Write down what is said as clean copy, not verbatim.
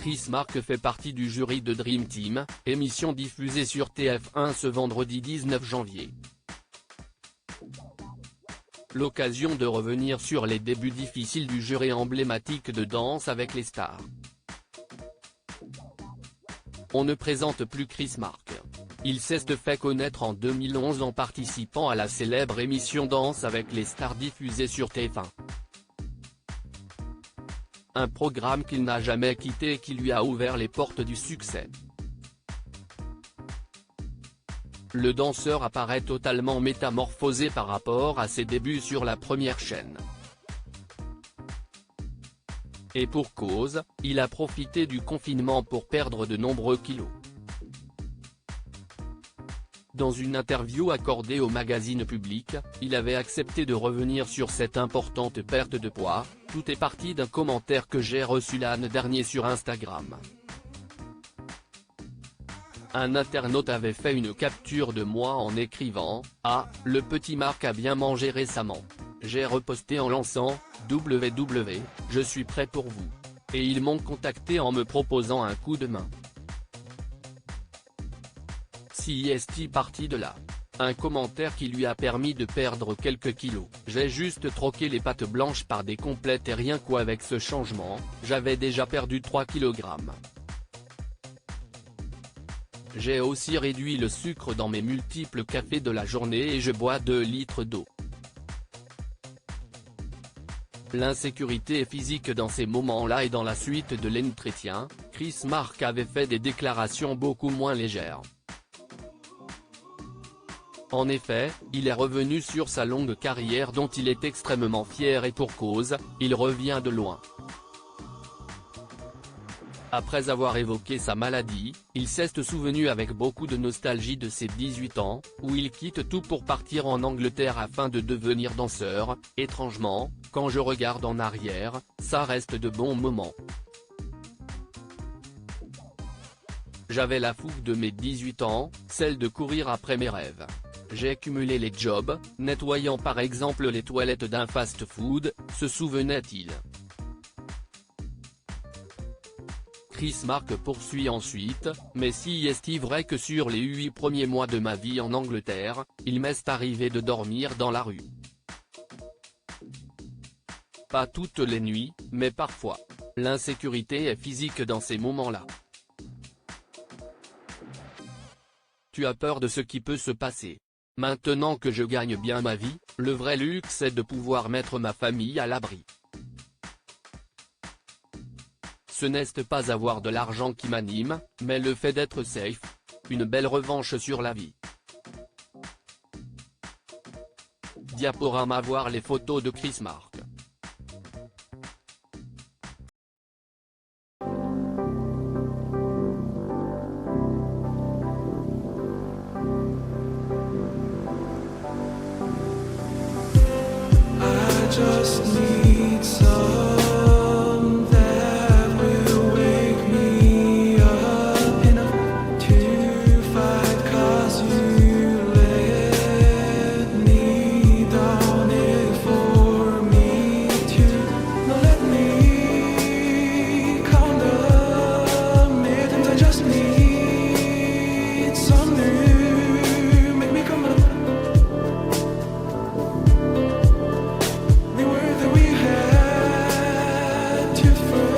Chris Mark fait partie du jury de Dream Team, émission diffusée sur TF1 ce vendredi 19 janvier. L'occasion de revenir sur les débuts difficiles du jury emblématique de Danse avec les stars. On ne présente plus Chris Mark. Il s'est fait connaître en 2011 en participant à la célèbre émission Danse avec les stars diffusée sur TF1. Un programme qu'il n'a jamais quitté et qui lui a ouvert les portes du succès. Le danseur apparaît totalement métamorphosé par rapport à ses débuts sur la première chaîne. Et pour cause, il a profité du confinement pour perdre de nombreux kilos. Dans une interview accordée au magazine Public, il avait accepté de revenir sur cette importante perte de poids. Tout est parti d'un commentaire que j'ai reçu l'année dernière sur Instagram. Un internaute avait fait une capture de moi en écrivant « Ah, le petit Marc a bien mangé récemment ». J'ai reposté en lançant « WW, je suis prêt pour vous ». Et ils m'ont contacté en me proposant un coup de main. Si est parti de là. Un commentaire qui lui a permis de perdre quelques kilos. J'ai juste troqué les pâtes blanches par des complètes et rien qu'avec ce changement, j'avais déjà perdu 3 kg. J'ai aussi réduit le sucre dans mes multiples cafés de la journée et je bois 2 litres d'eau. L'insécurité est physique dans ces moments-là et dans la suite de l'entretien, Chris Mark avait fait des déclarations beaucoup moins légères. En effet, il est revenu sur sa longue carrière dont il est extrêmement fier et pour cause, il revient de loin. Après avoir évoqué sa maladie, il s'est souvenu avec beaucoup de nostalgie de ses 18 ans, où il quitte tout pour partir en Angleterre afin de devenir danseur. Étrangement, quand je regarde en arrière, ça reste de bons moments. J'avais la fougue de mes 18 ans, celle de courir après mes rêves. J'ai cumulé les jobs, nettoyant par exemple les toilettes d'un fast-food, se souvenait-il. Chris Mark poursuit ensuite, mais si est-il vrai que sur les 8 premiers mois de ma vie en Angleterre, il m'est arrivé de dormir dans la rue. Pas toutes les nuits, mais parfois. L'insécurité est physique dans ces moments-là. Tu as peur de ce qui peut se passer. Maintenant que je gagne bien ma vie, le vrai luxe est de pouvoir mettre ma famille à l'abri. Ce n'est pas avoir de l'argent qui m'anime, mais le fait d'être safe. Une belle revanche sur la vie. Diaporama. Voir les photos de Chris Mark. Just need some that will wake me up enough to fight, 'cause you let me down it for me to not let me count the minutes. I just need some new, make me come up. We were that we had to first.